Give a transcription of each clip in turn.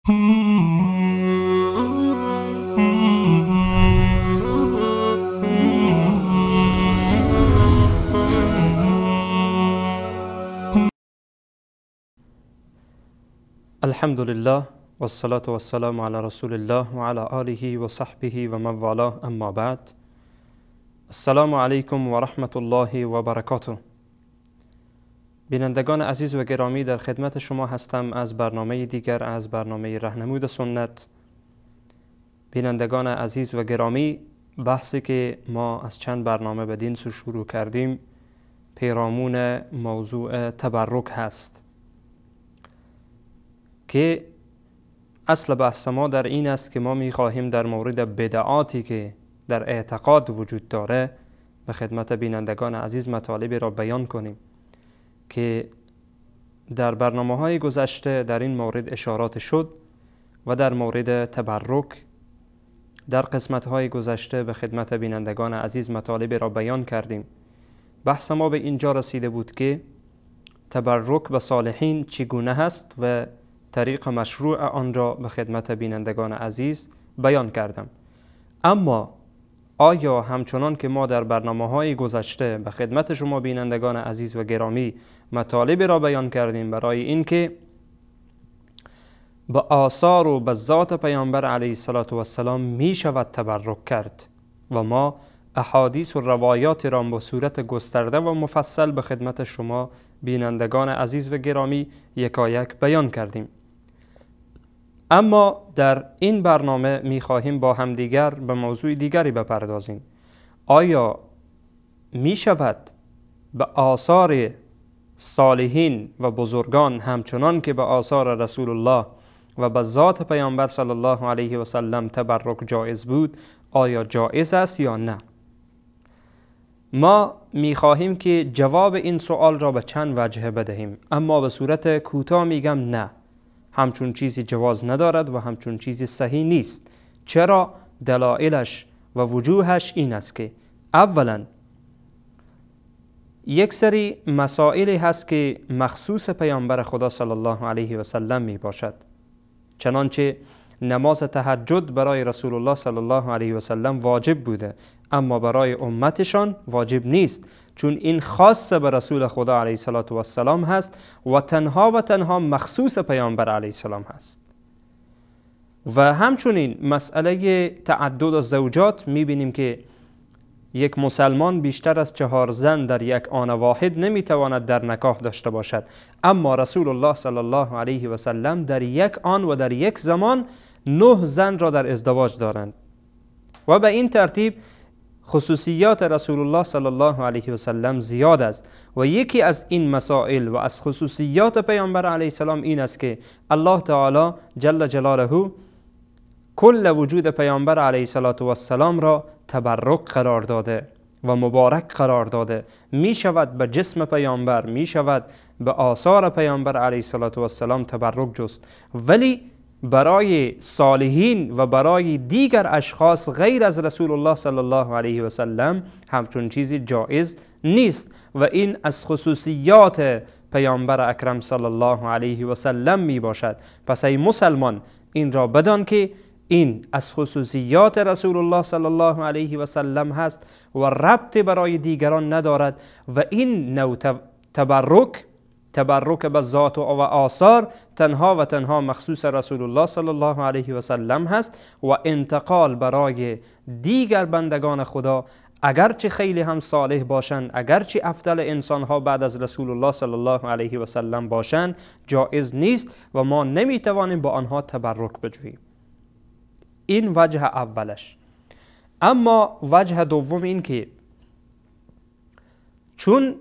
الحمد لله والصلاة والسلام على رسول الله وعلى آله وصحبه ومن والاه، اما بعد. السلام علیکم و رحمت الله و برکاته. بینندگان عزیز و گرامی، در خدمت شما هستم از برنامه دیگر از برنامه رهنمود سنت. بینندگان عزیز و گرامی، بحثی که ما از چند برنامه بدین سو شروع کردیم پیرامون موضوع تبرک هست که اصل بحث ما در این است که ما می‌خواهیم در مورد بدعاتی که در اعتقاد وجود داره به خدمت بینندگان عزیز مطالبی را بیان کنیم که در برنامه‌های گذشته در این مورد اشارات شد و در مورد تبرک در قسمت‌های گذشته به خدمت بینندگان عزیز مطالبی را بیان کردیم. بحث ما به اینجا رسیده بود که تبرک به صالحین چگونه هست و طریق مشروع آن را به خدمت بینندگان عزیز بیان کردم. اما آیا همچنان که ما در برنامه‌های گذشته به خدمت شما بینندگان عزیز و گرامی مطالبی را بیان کردیم برای اینکه به آثار و به ذات پیامبر علیه السلام می شود تبرک کرد و ما احادیث و روایات را به صورت گسترده و مفصل به خدمت شما بینندگان عزیز و گرامی یکایک بیان کردیم. اما در این برنامه می خواهیم با همدیگر به موضوع دیگری بپردازیم. آیا می شود به آثار صالحین و بزرگان همچنان که به آثار رسول الله و به ذات پیامبر صلی الله علیه و سلم تبرک جایز بود؟ آیا جایز است یا نه؟ ما می خواهیم که جواب این سوال را به چند وجه بدهیم، اما به صورت کوتاه میگم نه، همچون چیزی جواز ندارد و همچون چیزی صحیح نیست. چرا؟ دلایلش و وجوهش این است که اولا یک سری مسائلی هست که مخصوص پیامبر خدا صلی الله علیه و سلم می باشد، چنانچه نماز تهجد برای رسول الله صلی الله علیه و سلم واجب بوده اما برای امتشان واجب نیست، چون این خاص به رسول خدا علیه السلام هست و تنها مخصوص پیامبر علیه السلام هست. و همچنین مسئله تعدد الزوجات میبینیم که یک مسلمان بیشتر از 4 زن در یک آن واحد نمیتواند در نکاح داشته باشد، اما رسول الله صلی الله علیه و سلم در یک آن و در یک زمان 9 زن را در ازدواج دارند و به این ترتیب خصوصیات رسول الله صلی الله علیه و سلم زیاد است. و یکی از این مسائل و از خصوصیات پیامبر علیه السلام این است که الله تعالی جل جلاله کل وجود پیامبر علیه السلام را تبرک قرار داده و مبارک قرار داده. می شود به جسم پیامبر، می شود به آثار پیامبر علیه السلام تبرک جست، ولی برای صالحین و برای دیگر اشخاص غیر از رسول الله صلی الله علیه و سلم همچون چیزی جایز نیست و این از خصوصیات پیامبر اکرم صلی الله علیه و سلم می باشد. پس ای مسلمان این را بدان که این از خصوصیات رسول الله صلی الله علیه و سلم هست و ربط برای دیگران ندارد و این نوع تبرک به ذات و آثار تنها مخصوص رسول الله صلی الله علیه و سلم هست و انتقال برای دیگر بندگان خدا اگرچه خیلی هم صالح باشند، اگرچه افضل انسان ها بعد از رسول الله صلی الله علیه و سلم باشند، جایز نیست و ما نمیتوانیم با آنها تبرک بجوییم. این وجه اولش. اما وجه دوم این که چون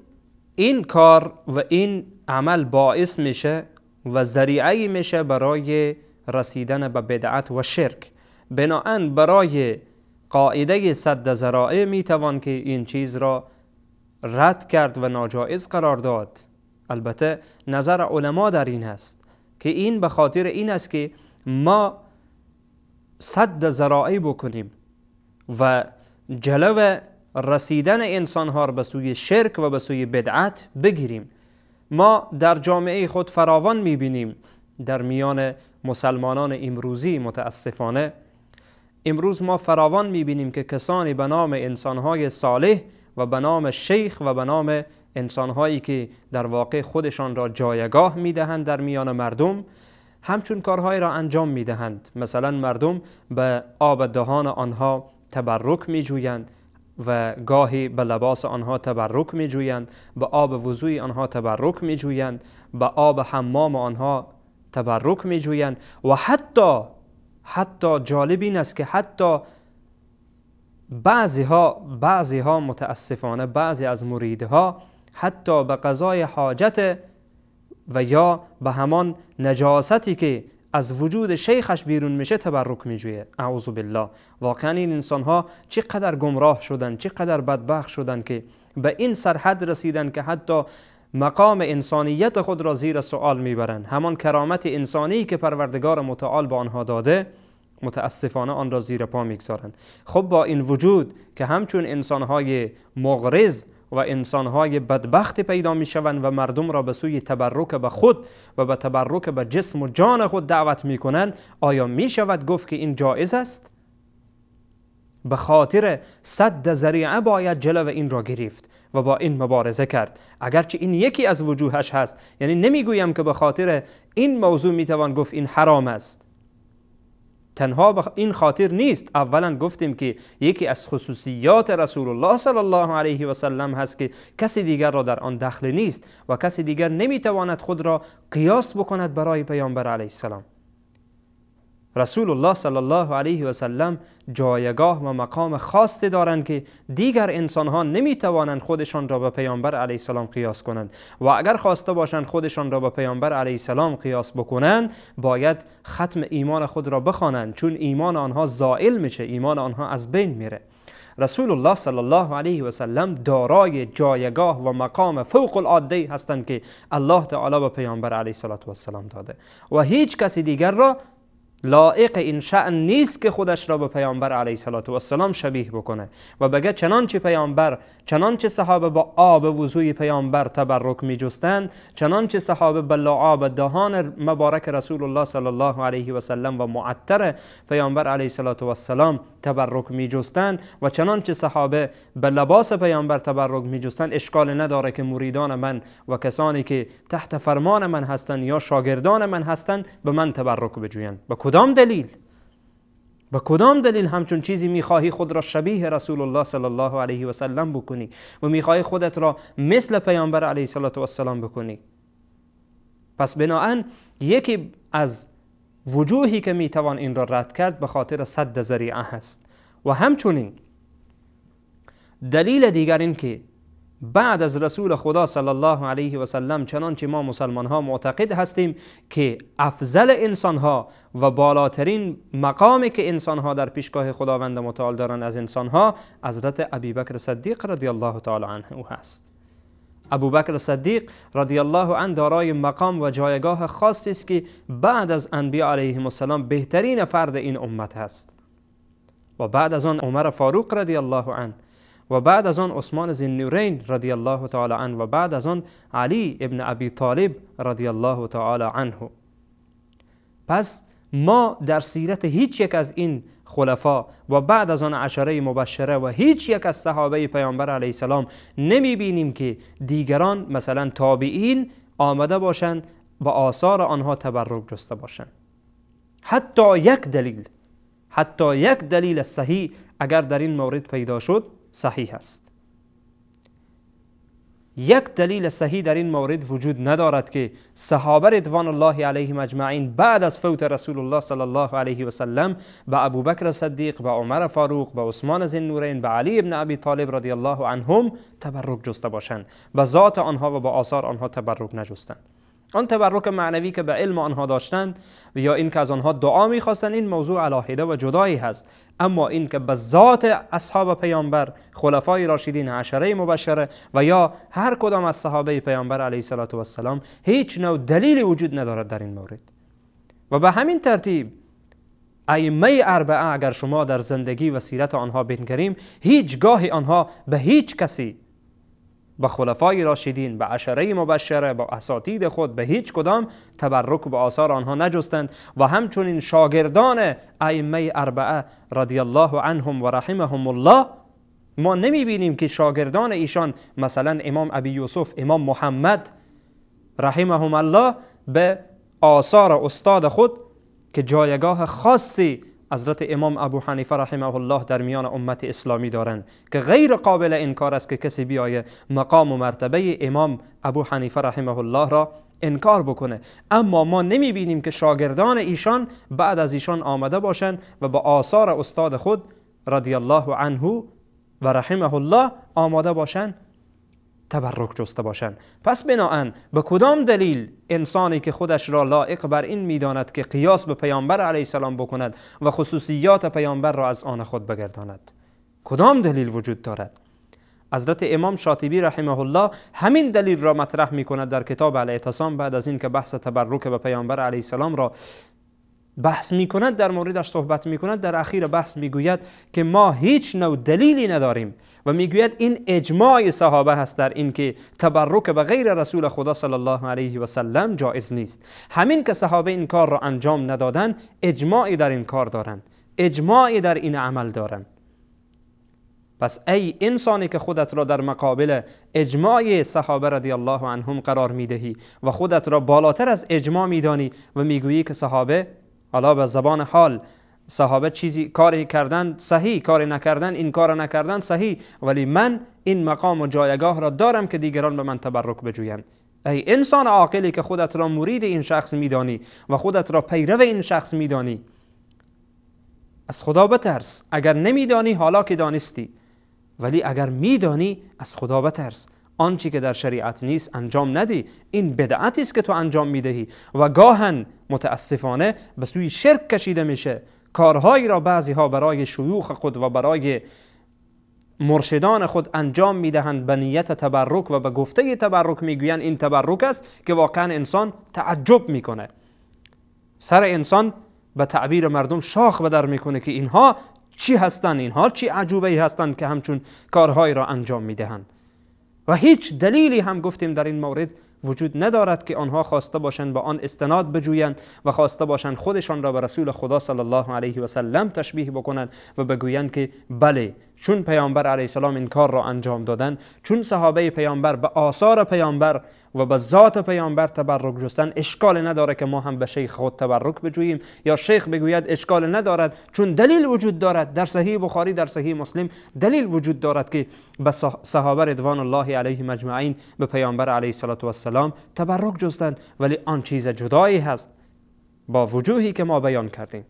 این کار و این عمل باعث میشه و ذریعه میشه برای رسیدن به بدعت و شرک، بناهن برای قاعده سد ذرائع میتوان که این چیز را رد کرد و ناجائز قرار داد. البته نظر علما در این هست که این به خاطر این است که ما سد ذرائع بکنیم و جلو رسیدن انسان ها به سوی شرک و به سوی بدعت بگیریم. ما در جامعه خود فراوان میبینیم در میان مسلمانان امروزی متاسفانه امروز ما فراوان میبینیم که کسانی به نام انسانهای صالح و به نام شیخ و به نام انسانهایی که در واقع خودشان را جایگاه میدهند در میان مردم همچون کارهایی را انجام میدهند. مثلا مردم به آب دهان آنها تبرک میجویند و گاهی به لباس آنها تبرک میجویند، به آب وضوی آنها تبرک میجویند، به آب حمام آنها تبرک میجویند و حتی جالب این است که حتی بعضی ها متاسفانه بعضی از مریدها حتی به قضای حاجت و یا به همان نجاستی که از وجود شیخش بیرون میشه تبرک میجویه. اعوذ بالله. واقعا این انسان ها چقدر گمراه شدن، چقدر بدبخت شدن که به این سرحد رسیدن که حتی مقام انسانیت خود را زیر سوال میبرند. همان کرامت انسانی که پروردگار متعال به آنها داده متاسفانه آن را زیر پا میگذارند. خب با این وجود که همچون انسانهای مغرض و انسانهای بدبخت پیدا میشوند و مردم را به سوی تبرک به خود و به تبرک به جسم و جان خود دعوت میکنند، آیا میشود گفت که این جایز است؟ به خاطر سد ذریعه باید جلو این را گرفت و با این مبارزه کرد. اگرچه این یکی از وجوهش هست، یعنی نمیگویم که به خاطر این موضوع میتوان گفت این حرام است، تنها به این خاطر نیست. اولا گفتیم که یکی از خصوصیات رسول الله صلی الله علیه و سلم هست که کسی دیگر را در آن دخل نیست و کسی دیگر نمیتواند خود را قیاس بکند برای پیامبر علیه السلام. رسول الله صلی الله علیه و سلم جایگاه و مقام خاصی دارند که دیگر انسانها نمیتوانند خودشان را به پیامبر علیه السلام قیاس کنند و اگر خواسته باشند خودشان را به پیامبر علیه السلام قیاس بکنند باید ختم ایمان خود را بخوانند، چون ایمان آنها زائل میشه، ایمان آنها از بین میره. رسول الله صلی الله علیه و سلم دارای جایگاه و مقام فوق العاده هستند که الله تعالی به پیامبر علیه السلام داده و هیچ کسی دیگر را لایق این شأن نیست که خودش را به پیامبر علیه السلام شبیه بکنه و بگه چنانچه صحابه با آب وضوی پیامبر تبرک می جستند، چنانچه صحابه به لعاب دهان مبارک رسول الله صلی الله علیه و سلم و معطر پیامبر علیه السلام تبرک می جستند و چنانچه صحابه به لباس پیامبر تبرک می جستند، اشکال نداره که مریدان من و کسانی که تحت فرمان من هستند یا شاگردان من هستند به من تبرک بجویند. به کدام دلیل همچون چیزی میخواهی خود را شبیه رسول الله صلی الله علیه و سلم بکنی و میخواهی خودت را مثل پیامبر علیه السلام بکنی؟ پس بناهن یکی از وجوهی که میتوان این را رد کرد به خاطر سد ذریعه هست و همچنین دلیل دیگر این که بعد از رسول خدا صلی الله علیه و سلم چنانچه ما مسلمان ها معتقد هستیم که افضل انسان ها و بالاترین مقامی که انسان ها در پیشگاه خداوند متعال دارند از انسان ها حضرت ابوبکر صدیق رضی الله تعالی عنه هست. ابوبکر صدیق رضی الله عنه دارای مقام و جایگاه خاصی است که بعد از انبیا علیهم السلام بهترین فرد این امت هست و بعد از آن عمر فاروق رضی الله عنه و بعد از آن عثمان ذوالنورین رضی الله تعالی عنه و بعد از آن علی ابن ابی طالب رضی الله تعالی عنه. پس ما در سیرت هیچ یک از این خلفا و بعد از آن عشره مبشره و هیچ یک از صحابه پیامبر علیه السلام نمی بینیم که دیگران مثلا تابعین آمده باشند با آثار آنها تبرک جسته باشند. حتی یک دلیل صحیح اگر در این مورد پیدا شد صحیح است. یک دلیل صحیح در این مورد وجود ندارد که صحابه رضوان الله علیهم اجمعین بعد از فوت رسول الله صلی الله علیه و سلم به ابوبکر صدیق، به عمر فاروق، به عثمان ذوالنورین، به علی ابن ابی طالب رضی الله عنهم تبرک جسته باشند. به ذات آنها و به آثار آنها تبرک نجستند. آن تبرک معنوی که به علم آنها داشتند و یا این که از آنها دعا می‌خواستند این موضوع علاهیده و جدایی هست، اما این که به ذات اصحاب پیامبر، خلفای راشدین، عشره مبشره و یا هر کدام از صحابه پیامبر علیه السلام هیچ نوع دلیلی وجود ندارد در این مورد. و به همین ترتیب ائمه اربعه اگر شما در زندگی و سیرت آنها بنگریم، هیچ گاهی آنها به هیچ کسی به خلفای راشدین، به عشره مبشره، به اساتید خود، به هیچ کدام تبرک به آثار آنها نجستند و همچنین شاگردان ائمه اربعه رضی الله عنهم و رحمهم الله ما نمی بینیم که شاگردان ایشان مثلا امام ابی یوسف، امام محمد رحمهم الله به آثار استاد خود که جایگاه خاصی حضرت امام ابو حنیفه رحمه الله در میان امت اسلامی دارند که غیر قابل انکار است که کسی بیایه مقام و مرتبه امام ابو حنیفه رحمه الله را انکار بکنه. اما ما نمی بینیم که شاگردان ایشان بعد از ایشان آمده باشند و با آثار استاد خود رضی الله عنه و رحمه الله آماده باشند تبرک جسته باشند. پس بناهن به کدام دلیل انسانی که خودش را لایق بر این میداند که قیاس به پیامبر علیه السلام بکند و خصوصیات پیامبر را از آن خود بگرداند؟ کدام دلیل وجود دارد؟ حضرت امام شاطبی رحمه الله همین دلیل را مطرح می کند در کتاب الاعتصام بعد از این که بحث تبرک به پیامبر علیه السلام را بحث می کند، در موردش صحبت می کند. در اخیر بحث می گوید که ما هیچ نوع دلیلی نداریم و می گوید این اجماع صحابه هست در این که تبرک به غیر رسول خدا صلی الله علیه و سلم جایز نیست. همین که صحابه این کار را انجام ندادن اجماعی در این کار دارند، اجماعی در این عمل دارند. پس ای انسانی که خودت را در مقابل اجماع صحابه رضی الله عنهم قرار می دهی و خودت را بالاتر از اجماع می دانی و می گویی که صحابه حالا به زبان حال صحابه چیزی کاری کردن صحیح، کاری نکردن این کار نکردن صحیح، ولی من این مقام و جایگاه را دارم که دیگران به من تبرک بجویند. ای انسان عاقلی که خودت را مرید این شخص میدانی و خودت را پیرو این شخص میدانی، از خدا بترس. اگر نمیدانی حالا که دانستی، ولی اگر میدانی از خدا بترس. آنچه که در شریعت نیست انجام ندی. این بدعتی است که تو انجام میدهی و گاهن متاسفانه به سوی شرک کشیده میشه. کارهایی را بعضی ها برای شیوخ خود و برای مرشدان خود انجام میدهند به نیت تبرک و به گفته تبرک میگویند این تبرک است که واقعا انسان تعجب میکنه. سر انسان به تعبیر مردم شاخ به در میکنه که اینها چی هستند، اینها چی عجوبه هستند که همچون کارهایی را انجام میدهند. و هیچ دلیلی هم گفتیم در این مورد وجود ندارد که آنها خواسته باشند با آن استناد بجویند و خواسته باشند خودشان را به رسول خدا صلی الله علیه و سلم تشبیه بکنند و بگویند که بله چون پیامبر علیه السلام این کار را انجام دادن، چون صحابه پیامبر به آثار پیامبر و به ذات پیامبر تبرک جستن، اشکال نداره که ما هم به شیخ خود تبرک بجوییم. یا شیخ بگوید اشکال ندارد چون دلیل وجود دارد در صحیح بخاری، در صحیح مسلم دلیل وجود دارد که به صحابه رضوان الله علیهم اجمعین به پیامبر علیه السلام تبرک جستن، ولی آن چیز جدایی هست با وجوهی که ما بیان کردیم.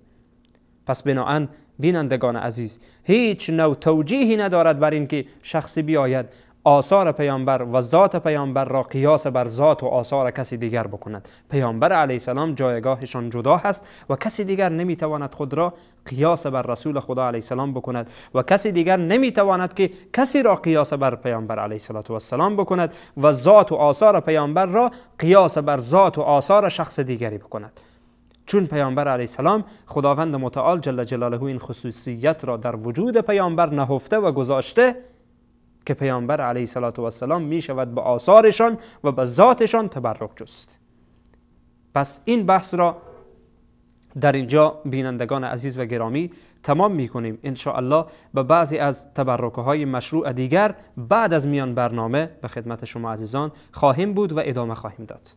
پس بناهن بینندگان عزیز هیچ نوع توجیهی ندارد بر این که شخصی بیاید آثار پیامبر و ذات پیامبر را قیاس بر ذات و آثار کسی دیگر بکند. پیامبر علیه السلام جایگاهشان جدا هست و کسی دیگر نمیتواند خود را قیاس بر رسول خدا علیه السلام بکند و کسی دیگر نمیتواند که کسی را قیاس بر پیامبر علیه السلام بکند و ذات و آثار پیامبر را قیاس بر ذات و آثار شخص دیگری بکند. چون پیامبر علیه السلام خداوند متعال جل جلاله این خصوصیت را در وجود پیامبر نهفته و گذاشته که پیامبر علیه السلام می شود به آثارشان و به ذاتشان تبرک جست. پس این بحث را در اینجا بینندگان عزیز و گرامی تمام می کنیم. ان شاء الله به بعضی از تبرکه های مشروع دیگر بعد از میان برنامه به خدمت شما عزیزان خواهیم بود و ادامه خواهیم داد.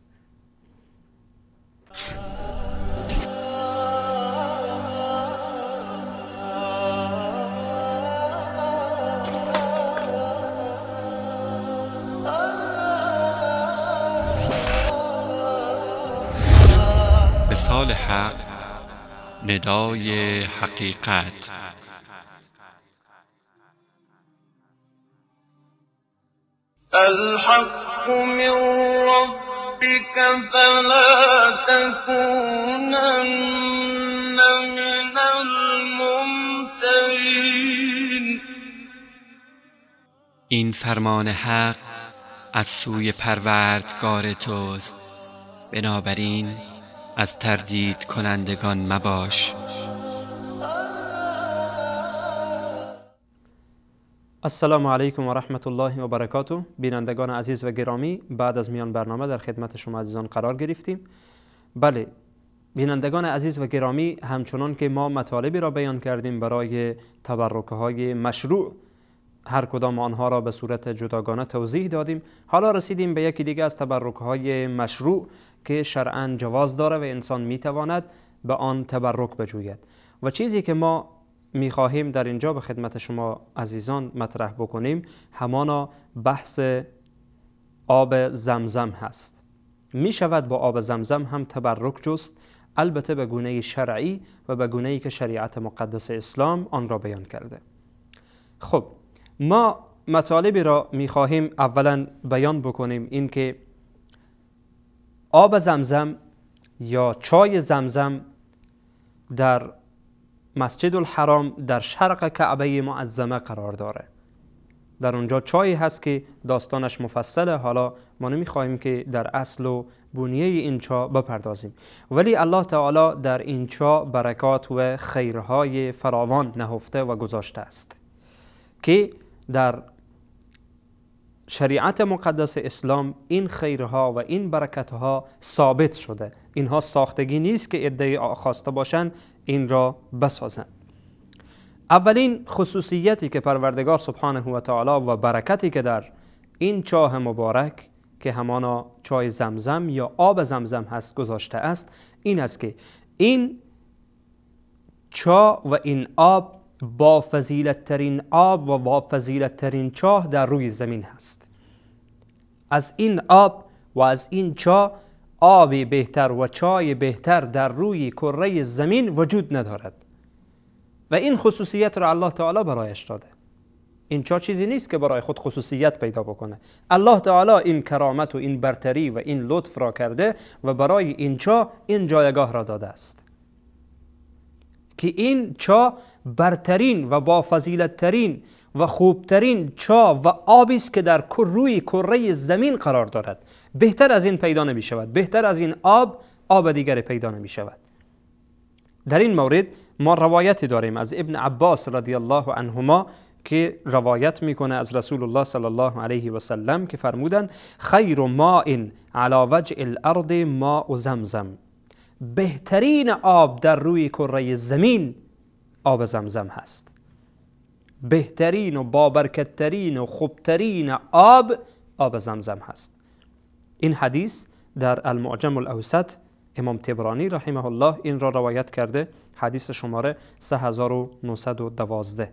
مثال حق، ندای حقیقت. الحق من ربك فلا تكونن من الممترین. این فرمان حق از سوی پروردگار توست، بنابراین از تردید کنندگان مباش. السلام علیکم و رحمت الله و برکاته. بینندگان عزیز و گرامی، بعد از میان برنامه در خدمت شما عزیزان قرار گرفتیم. بله بینندگان عزیز و گرامی، همچنان که ما مطالبی را بیان کردیم برای تبرک های مشروع، هر کدام آنها را به صورت جداگانه توضیح دادیم. حالا رسیدیم به یکی دیگه از تبرک های مشروع که شرعاً جواز داره و انسان میتواند به آن تبرک بجوید. و چیزی که ما میخواهیم در اینجا به خدمت شما عزیزان مطرح بکنیم همانا بحث آب زمزم هست. می شود با آب زمزم هم تبرک جست، البته به گونه شرعی و به گونه‌ای که شریعت مقدس اسلام آن را بیان کرده. خب ما مطالبی را میخواهیم اولا بیان بکنیم، این که آب زمزم یا چای زمزم در مسجد الحرام در شرق کعبه معظمه قرار داره. در اونجا چایی هست که داستانش مفصله، حالا ما نمیخواهیم که در اصل و بنیه این چا بپردازیم، ولی الله تعالی در این چا برکات و خیرهای فراوان نهفته و گذاشته است که در شریعت مقدس اسلام این خیرها و این برکتها ثابت شده. اینها ساختگی نیست که عده‌ای خواسته باشند این را بسازند. اولین خصوصیتی که پروردگار سبحانه و تعالی و برکتی که در این چاه مبارک که همانا چای زمزم یا آب زمزم هست گذاشته است، این است که این چاه و این آب با فضیلت ترین آب و با فضیلت ترین چاه در روی زمین هست. از این آب و از این چاه آبی بهتر و چای بهتر در روی کره زمین وجود ندارد و این خصوصیت را الله تعالی برایش داده. این چا چیزی نیست که برای خود خصوصیت پیدا بکنه. الله تعالی این کرامت و این برتری و این لطف را کرده و برای این چا این جایگاه را داده است که این چا برترین و با فضیلت ترین و خوبترین چا و آبی است که در روی کره زمین قرار دارد. بهتر از این پیدا نمی شود، بهتر از این آب دیگری پیدا نمی شود. در این مورد ما روایتی داریم از ابن عباس رضی الله عنهما که روایت میکنه از رسول الله صلی الله علیه و سلم که فرمودن خیر ماء علی وجه الارض ماء زمزم، بهترین آب در روی کره زمین آب زمزم هست. بهترین و بابرکترین و خوبترین آب زمزم هست. این حدیث در المعجم الاوسط امام طبرانی رحمه الله این را روایت کرده، حدیث شماره 3912.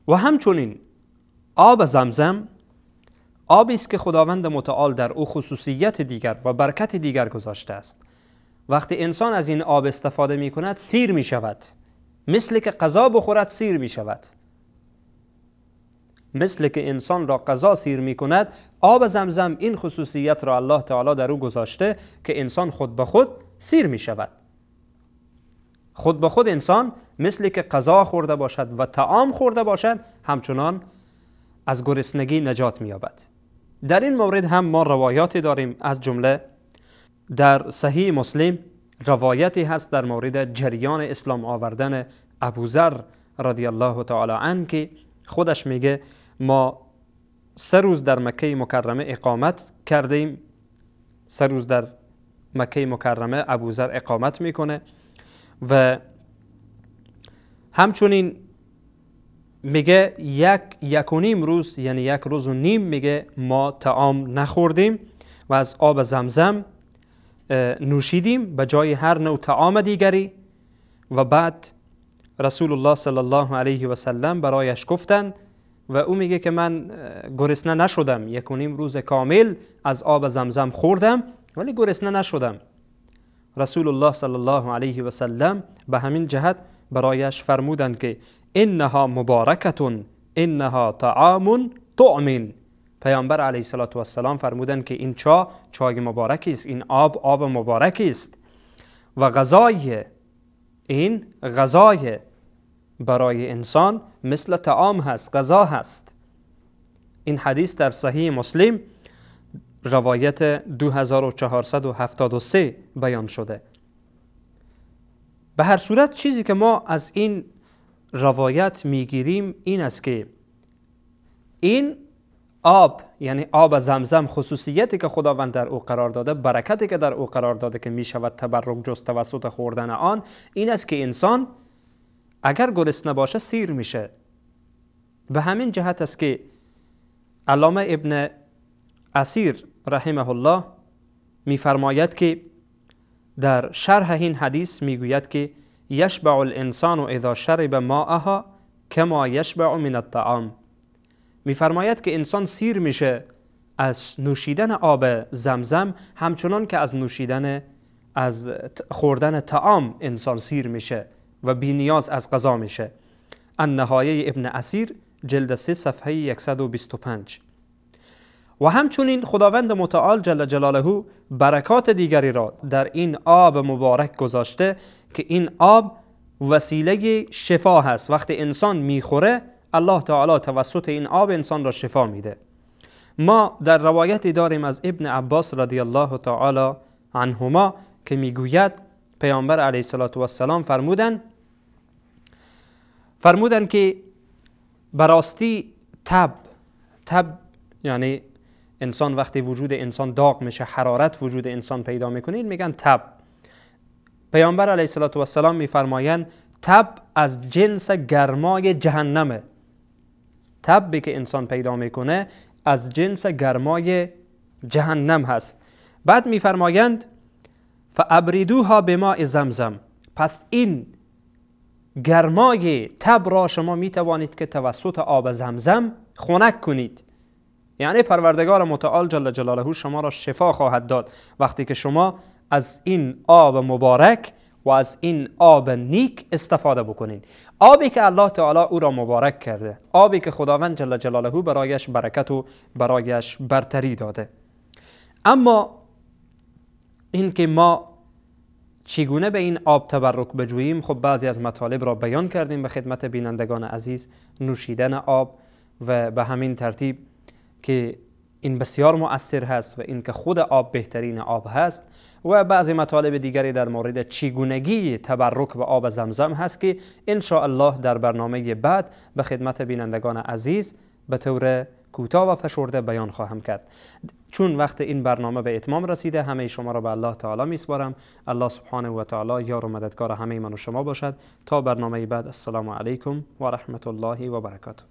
و همچنین آب زمزم آبی است که خداوند متعال در او خصوصیت دیگر و برکت دیگر گذاشته است. وقتی انسان از این آب استفاده می کند سیر می شود، مثل که غذا بخورد سیر می شود. مثل که انسان را غذا سیر می کند، آب زمزم این خصوصیت را الله تعالی در او گذاشته که انسان خود به خود سیر می شود. خود به خود انسان مثل که غذا خورده باشد و طعام خورده باشد همچنان از گرسنگی نجات می یابد. در این مورد هم ما روایاتی داریم، از جمله در صحیح مسلم روایتی هست در مورد جریان اسلام آوردن ابوذر رضی الله تعالی عنه که خودش میگه ما 3 روز در مکه مکرمه اقامت کردیم. 3 روز در مکه مکرمه ابوذر اقامت میکنه و همچنین میگه یک و نیم روز، یعنی 1 روز و نیم میگه ما طعام نخوردیم و از آب زمزم نوشیدیم به جای هر نوع طعام دیگری. و بعد رسول الله صلی الله علیه و سلم برایش گفتند و او میگه که من گرسنه نشدم، 1 و نیم روز کامل از آب زمزم خوردم ولی گرسنه نشدم. رسول الله صلی الله علیه و سلم به همین جهت برایش فرمودند که انها مبارکتون انها طعام طعم. پیامبر علیه السلام فرمودند که این چای مبارکی است، این آب مبارکی است و غذای این غذای برای انسان مثل طعام هست، غذا هست. این حدیث در صحیح مسلم روایت 2473 بیان شده. به هر صورت چیزی که ما از این روایت میگیریم این است که این آب، یعنی آب زمزم، خصوصیتی که خداوند در او قرار داده، برکتی که در او قرار داده که می شود تبرک جست توسط خوردن آن، این است که انسان اگر گرسنه باشه سیر میشه. به همین جهت است که علامه ابن اثیر رحمه الله میفرماید که در شرح این حدیث میگوید که یشبع الانسان اذا شرب ماءها کما یشبع من الطعام. میفرماید که انسان سیر میشه از نوشیدن آب زمزم همچنان که از خوردن طعام انسان سیر میشه و بی نیاز از غذا میشه. النهایه ابن اثیر جلد 3 صفحه 125. و همچنین خداوند متعال جل جلاله برکات دیگری را در این آب مبارک گذاشته که این آب وسیله شفا هست. وقتی انسان میخوره الله تعالی توسط این آب انسان را شفا میده. ما در روایتی داریم از ابن عباس رضی الله تعالی عنهما که میگوید پیامبر علیه السلام فرمودن که براستی تب یعنی انسان وقتی وجود انسان داغ میشه، حرارت وجود انسان پیدا میکنه، میگن تب. پیامبر علیه السلام میفرمایند تب از جنس گرمای جهنمه. تبی که انسان پیدا میکنه از جنس گرمای جهنم هست. بعد میفرمایند فابریدوها بماء زمزم، پس این گرمای تب را شما میتوانید که توسط آب زمزم خنک کنید. یعنی پروردگار متعال جل جلاله شما را شفا خواهد داد وقتی که شما از این آب مبارک و از این آب نیک استفاده بکنید. آبی که الله تعالی او را مبارک کرده، آبی که خداوند جل جلاله برایش برکت و برایش برتری داده. اما این که ما چگونه به این آب تبرک بجوییم، خب بعضی از مطالب را بیان کردیم به خدمت بینندگان عزیز. نوشیدن آب و به همین ترتیب که این بسیار مؤثر هست و این که خود آب بهترین آب هست، و بعضی مطالب دیگری در مورد چگونگی تبرک به آب زمزم هست که ان شاء الله در برنامه بعد به خدمت بینندگان عزیز به طور کوتاه و فشرده بیان خواهم کرد. چون وقت این برنامه به اتمام رسیده، همه شما را به الله تعالی میسپارم. الله سبحانه و تعالی یار و مددگار همه من و شما باشد. تا برنامه بعد، السلام علیکم و رحمت الله و برکاته.